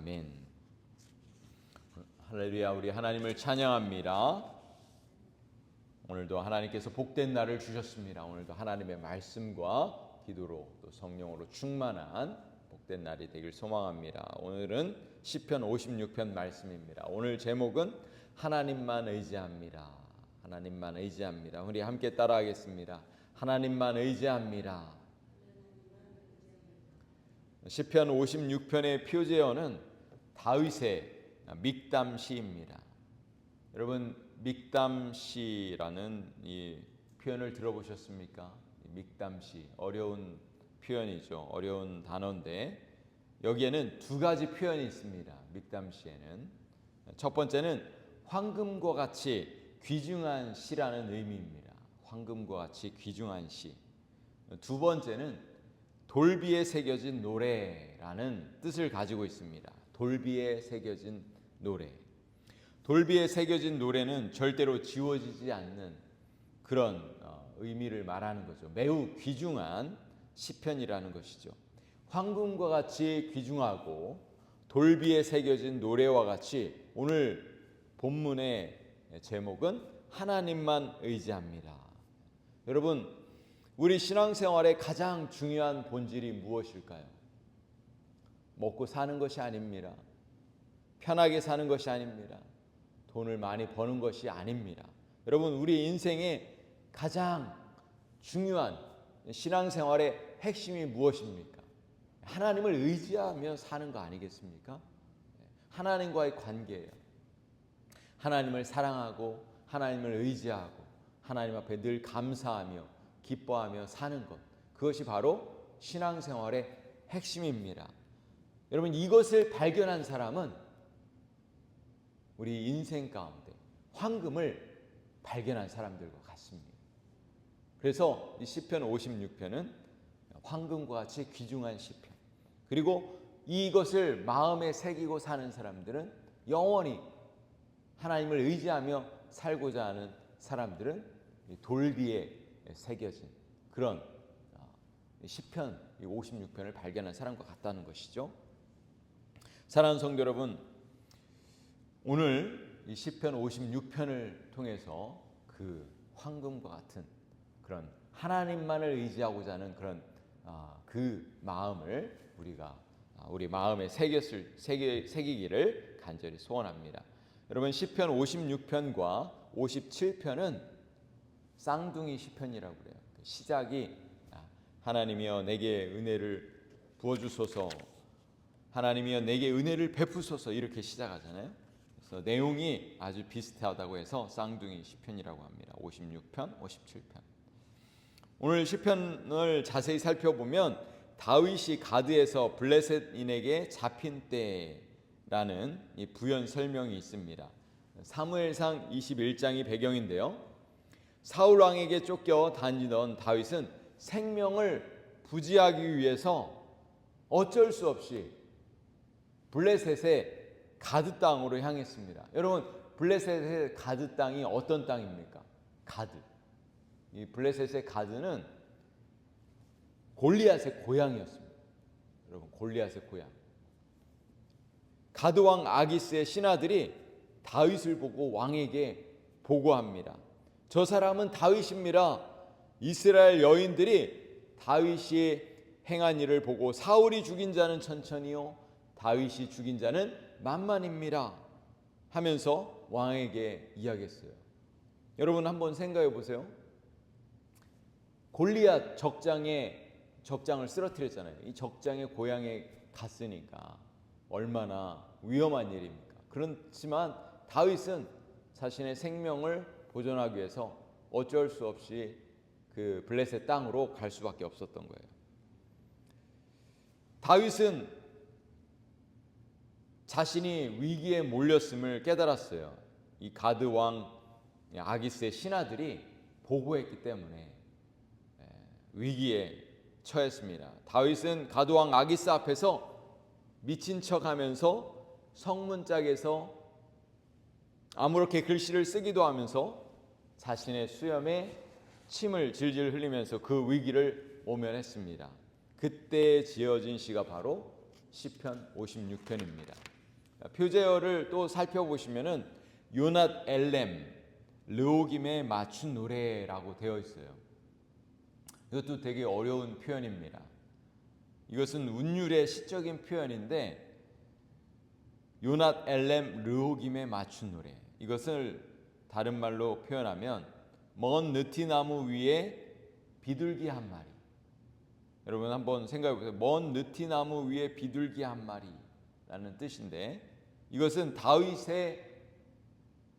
아멘. 할렐루야. 우리 하나님을 찬양합니다. 오늘도 하나님께서 복된 날을 주셨습니다. 오늘도 하나님의 말씀과 기도로 또 성령으로 충만한 복된 날이 되길 소망합니다. 오늘은 시편 56편 말씀입니다. 오늘 제목은 하나님만 의지합니다. 하나님만 의지합니다. 우리 함께 따라하겠습니다. 하나님만 의지합니다. 시편 56편의 표제어는 다윗의 믹담시입니다. 여러분, 믹담시라는 이 표현을 들어보셨습니까? 믹담시, 어려운 표현이죠. 어려운 단어인데 여기에는 두 가지 표현이 있습니다. 믹담시에는 첫 번째는 황금과 같이 귀중한 시라는 의미입니다. 황금과 같이 귀중한 시. 두 번째는 돌비에 새겨진 노래라는 뜻을 가지고 있습니다. 돌비에 새겨진 노래. 돌비에 새겨진 노래는 절대로 지워지지 않는 그런 의미를 말하는 거죠. 매우 귀중한 시편이라는 것이죠. 황금과 같이 귀중하고 돌비에 새겨진 노래와 같이 오늘 본문의 제목은 하나님만 의지합니다. 여러분, 우리 신앙생활의 가장 중요한 본질이 무엇일까요? 먹고 사는 것이 아닙니다. 편하게 사는 것이 아닙니다. 돈을 많이 버는 것이 아닙니다. 여러분, 우리 인생의 가장 중요한 신앙생활의 핵심이 무엇입니까? 하나님을 의지하며 사는 거 아니겠습니까? 하나님과의 관계예요. 하나님을 사랑하고 하나님을 의지하고 하나님 앞에 늘 감사하며 기뻐하며 사는 것, 그것이 바로 신앙생활의 핵심입니다. 여러분, 이것을 발견한 사람은 우리 인생 가운데 황금을 발견한 사람들과 같습니다. 그래서 이 시편 56편은 황금과 같이 귀중한 시편, 그리고 이것을 마음에 새기고 사는 사람들은 영원히 하나님을 의지하며 살고자 하는 사람들은 돌비에 새겨진 그런 시편 56편을 발견한 사람과 같다는 것이죠. 사랑하는 성도 여러분, 오늘 이 시편 56편을 통해서 그 황금과 같은 그런 하나님만을 의지하고자 하는 그런 그 마음을 우리 마음에 새기기를 간절히 소원합니다. 여러분, 시편 56편과 57편은 쌍둥이 시편이라고 그래요. 시작이 하나님이여 내게 은혜를 부어주소서, 하나님이여 내게 은혜를 베푸소서, 이렇게 시작하잖아요. 그래서 내용이 아주 비슷하다고 해서 쌍둥이 시편이라고 합니다. 56편, 57편. 오늘 시편을 자세히 살펴보면 다윗이 가드에서 블레셋인에게 잡힌 때라는 이 부연 설명이 있습니다. 사무엘상 21장이 배경인데요. 사울 왕에게 쫓겨 다니던 다윗은 생명을 부지하기 위해서 어쩔 수 없이 블레셋의 가드 땅으로 향했습니다. 여러분, 블레셋의 가드 땅이 어떤 땅입니까? 가드. 이 블레셋의 가드는 골리앗의 고향이었습니다. 여러분, 골리앗의 고향. 가드 왕 아기스의 신하들이 다윗을 보고 왕에게 보고합니다. 저 사람은 다윗입니다. 이스라엘 여인들이 다윗이 행한 일을 보고 사울이 죽인 자는 천천히요, 다윗이 죽인 자는 만만입니다 하면서 왕에게 이야기했어요. 여러분, 한번 생각해 보세요. 골리앗 적장을 쓰러뜨렸잖아요. 이 적장의 고향에 갔으니까 얼마나 위험한 일입니까? 그렇지만 다윗은 자신의 생명을 보존하기 위해서 어쩔 수 없이 그 블레셋 땅으로 갈 수밖에 없었던 거예요. 다윗은 자신이 위기에 몰렸음을 깨달았어요. 이 가드 왕 아기스의 신하들이 보고했기 때문에 위기에 처했습니다. 다윗은 가드 왕 아기스 앞에서 미친 척하면서 성문짝에서 아무렇게 글씨를 쓰기도 하면서 자신의 수염에 침을 질질 흘리면서 그 위기를 모면했습니다. 그때 지어진 시가 바로 시편 56편입니다. 표제어를 또 살펴보시면은 요낫 엘렘 르호김에 맞춘 노래라고 되어 있어요. 이것도 되게 어려운 표현입니다. 이것은 운율의 시적인 표현인데 요낫 엘렘 르호김에 맞춘 노래, 이것을 다른 말로 표현하면 먼 느티나무 위에 비둘기 한 마리. 여러분 한번 생각해 보세요. 먼 느티나무 위에 비둘기 한 마리라는 뜻인데, 이것은 다윗의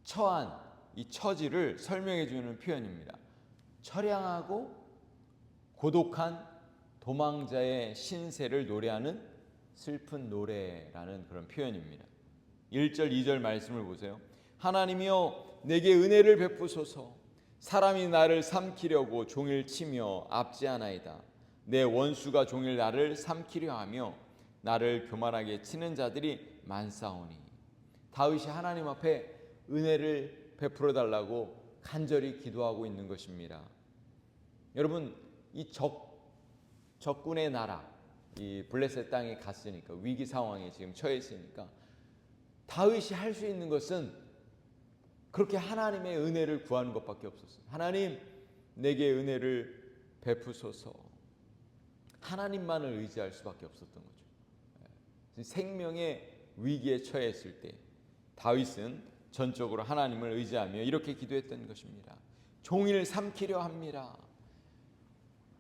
처한 이 처지를 설명해 주는 표현입니다. 처량하고 고독한 도망자의 신세를 노래하는 슬픈 노래라는 그런 표현입니다. 1절 2절 말씀을 보세요. 하나님이여 내게 은혜를 베푸소서. 사람이 나를 삼키려고 종일 치며 압제하나이다. 내 원수가 종일 나를 삼키려 하며 나를 교만하게 치는 자들이 많사오니. 다윗이 하나님 앞에 은혜를 베풀어 달라고 간절히 기도하고 있는 것입니다. 여러분, 이 적군의 나라, 이 블레셋 땅에 갔으니까, 위기 상황에 지금 처해 있으니까 다윗이 할 수 있는 것은 그렇게 하나님의 은혜를 구하는 것밖에 없었어요. 하나님, 내게 은혜를 베푸소서. 하나님만을 의지할 수밖에 없었던 거죠. 생명의 위기에 처했을 때 다윗은 전적으로 하나님을 의지하며 이렇게 기도했던 것입니다. 종일 삼키려 합니다.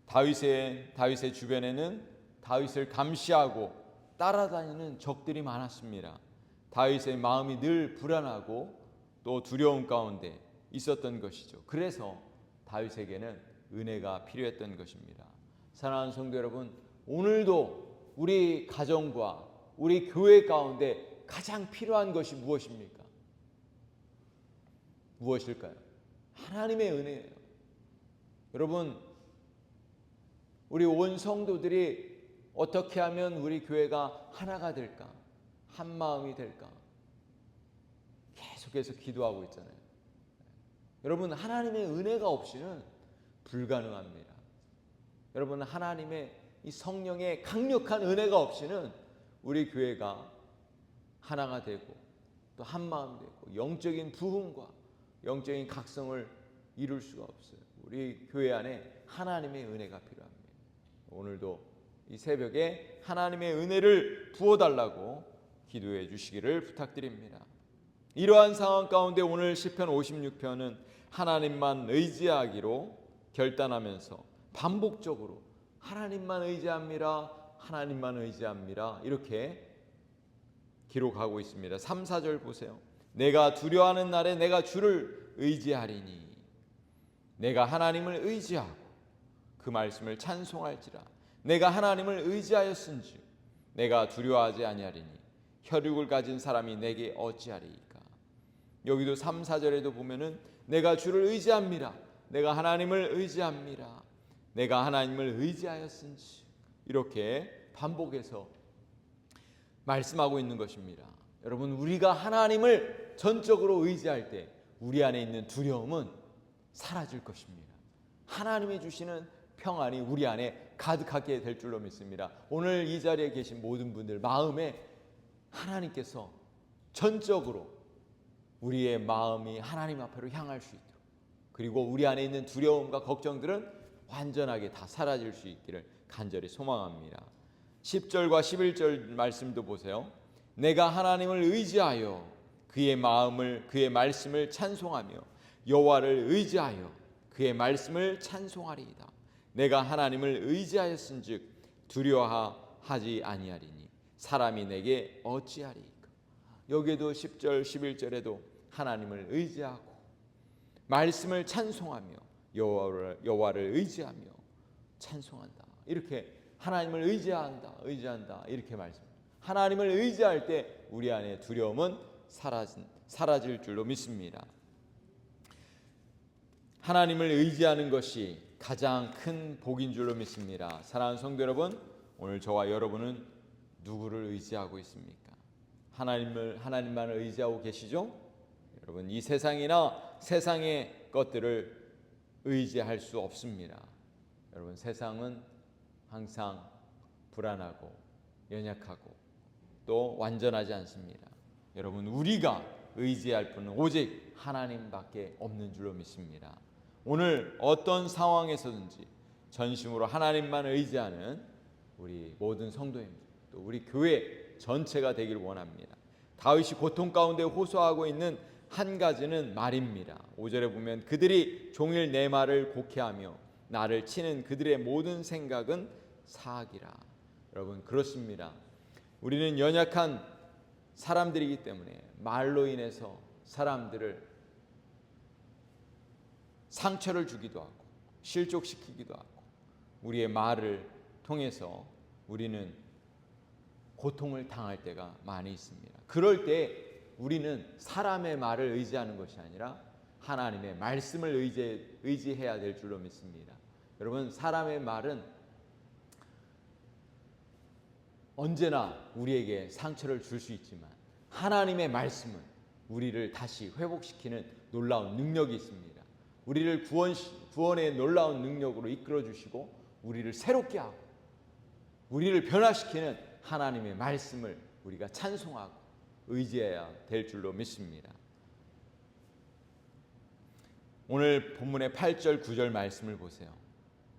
다윗의 주변에는 다윗을 감시하고 따라다니는 적들이 많았습니다. 다윗의 마음이 늘 불안하고 또 두려움 가운데 있었던 것이죠. 그래서 다윗에게는 은혜가 필요했던 것입니다. 사랑하는 성도 여러분, 오늘도 우리 가정과 우리 교회 가운데 가장 필요한 것이 무엇입니까? 무엇일까요? 하나님의 은혜예요. 여러분, 우리 온 성도들이 어떻게 하면 우리 교회가 하나가 될까? 한 마음이 될까? 계속해서 기도하고 있잖아요. 여러분, 하나님의 은혜가 없이는 불가능합니다. 여러분, 하나님의 이 성령의 강력한 은혜가 없이는 우리 교회가 하나가 되고 또 한 마음 되고 영적인 부흥과 영적인 각성을 이룰 수가 없어요. 우리 교회 안에 하나님의 은혜가 필요합니다. 오늘도 이 새벽에 하나님의 은혜를 부어달라고 기도해 주시기를 부탁드립니다. 이러한 상황 가운데 오늘 시편 56편은 하나님만 의지하기로 결단하면서 반복적으로 하나님만 의지합니다, 하나님만 의지합니다, 이렇게 기록하고 있습니다. 3, 4절 보세요. 내가 두려워하는 날에 내가 주를 의지하리니. 내가 하나님을 의지하고 그 말씀을 찬송할지라. 내가 하나님을 의지하였은즉 내가 두려워하지 아니하리니. 혈육을 가진 사람이 내게 어찌하리이까. 여기도 3, 4절에도 보면은 내가 주를 의지합니다, 내가 하나님을 의지합니다, 내가 하나님을 의지하였은즉, 이렇게 반복해서 말씀하고 있는 것입니다. 여러분, 우리가 하나님을 전적으로 의지할 때 우리 안에 있는 두려움은 사라질 것입니다. 하나님이 주시는 평안이 우리 안에 가득하게 될 줄로 믿습니다. 오늘 이 자리에 계신 모든 분들 마음에 하나님께서 전적으로 우리의 마음이 하나님 앞으로 향할 수 있도록, 그리고 우리 안에 있는 두려움과 걱정들은 완전하게 다 사라질 수 있기를 간절히 소망합니다. 10절과 11절 말씀도 보세요. 내가 하나님을 의지하여 그의 말씀을 찬송하며 여호와를 의지하여 그의 말씀을 찬송하리이다. 내가 하나님을 의지하였은즉 두려워하지 아니하리니 사람이 내게 어찌하리이까. 여기에도 10절 11절에도 하나님을 의지하고 말씀을 찬송하며 여호와를 의지하며 찬송한다, 이렇게 하나님을 의지한다 이렇게 말씀합니다. 하나님을 의지할 때 우리 안에 두려움은 사라질 줄로 믿습니다. 하나님을 의지하는 것이 가장 큰 복인 줄로 믿습니다. 사랑하는 성도 여러분, 오늘 저와 여러분은 누구를 의지하고 있습니까? 하나님만을 의지하고 계시죠? 여러분, 이 세상이나 세상의 것들을 의지할 수 없습니다. 여러분, 세상은 항상 불안하고 연약하고 또 완전하지 않습니다. 여러분, 우리가 의지할 분은 오직 하나님밖에 없는 줄로 믿습니다. 오늘 어떤 상황에서든지 전심으로 하나님만 의지하는 우리 모든 성도님들, 또 우리 교회 전체가 되길 원합니다. 다윗이 고통 가운데 호소하고 있는 한 가지는 말입니다. 5절에 보면 그들이 종일 내 말을 곡해하며 나를 치는 그들의 모든 생각은 사악이라. 여러분, 그렇습니다. 우리는 연약한 사람들이기 때문에 말로 인해서 사람들을 상처를 주기도 하고 실족시키기도 하고 우리의 말을 통해서 우리는 고통을 당할 때가 많이 있습니다. 그럴 때 우리는 사람의 말을 의지하는 것이 아니라 하나님의 말씀을 의지해야 될 줄로 믿습니다. 여러분, 사람의 말은 언제나 우리에게 상처를 줄 수 있지만 하나님의 말씀은 우리를 다시 회복시키는 놀라운 능력이 있습니다. 우리를 구원의 놀라운 능력으로 이끌어 주시고 우리를 새롭게 하고 우리를 변화시키는 하나님의 말씀을 우리가 찬송하고 의지해야 될 줄로 믿습니다. 오늘 본문의 8절 9절 말씀을 보세요.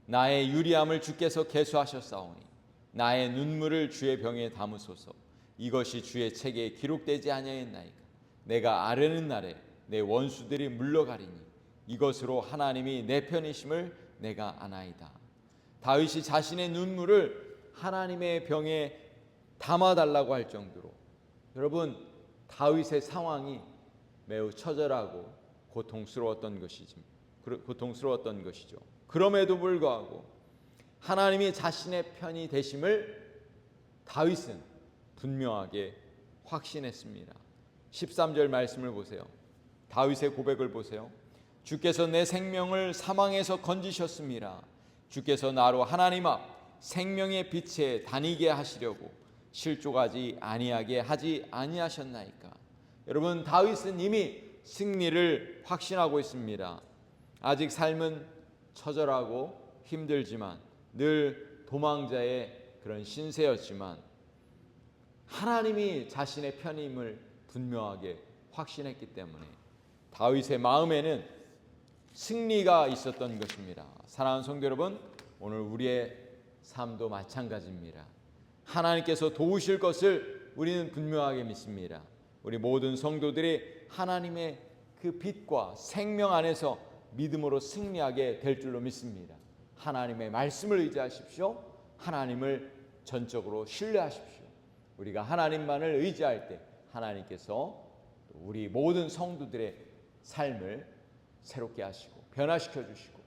나의 유리함을 주께서 계수하셨사오니 나의 눈물을 주의 병에 담으소서. 이것이 주의 책에 기록되지 아니하였나이까. 내가 아뢰는 날에 내 원수들이 물러가리니 이것으로 하나님이 내 편이심을 내가 아나이다. 다윗이 자신의 눈물을 하나님의 병에 담아달라고 할 정도로, 여러분, 다윗의 상황이 매우 처절하고 고통스러웠던 것이죠. 그럼에도 불구하고 하나님이 자신의 편이 되심을 다윗은 분명하게 확신했습니다. 13절 말씀을 보세요. 다윗의 고백을 보세요. 주께서 내 생명을 사망에서 건지셨습니다. 주께서 나로 하나님 앞 생명의 빛에 다니게 하시려고 실족하지 아니하게 하지 아니하셨나이까. 여러분, 다윗은 이미 승리를 확신하고 있습니다. 아직 삶은 처절하고 힘들지만 늘 도망자의 그런 신세였지만 하나님이 자신의 편임을 분명하게 확신했기 때문에 다윗의 마음에는 승리가 있었던 것입니다. 사랑하는 성도 여러분, 오늘 우리의 삶도 마찬가지입니다. 하나님께서 도우실 것을 우리는 분명하게 믿습니다. 우리 모든 성도들이 하나님의 그 빛과 생명 안에서 믿음으로 승리하게 될 줄로 믿습니다. 하나님의 말씀을 의지하십시오. 하나님을 전적으로 신뢰하십시오. 우리가 하나님만을 의지할 때 하나님께서 우리 모든 성도들의 삶을 새롭게 하시고 변화시켜 주시고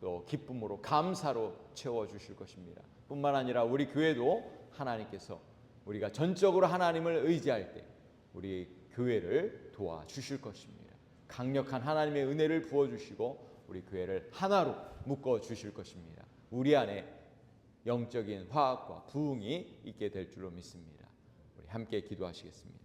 또 기쁨으로 감사로 채워주실 것입니다. 뿐만 아니라 우리 교회도 하나님께서 우리가 전적으로 하나님을 의지할 때 우리 교회를 도와주실 것입니다. 강력한 하나님의 은혜를 부어주시고 우리 교회를 하나로 묶어주실 것입니다. 우리 안에 영적인 화합과 부흥이 있게 될 줄로 믿습니다. 우리 함께 기도하시겠습니다.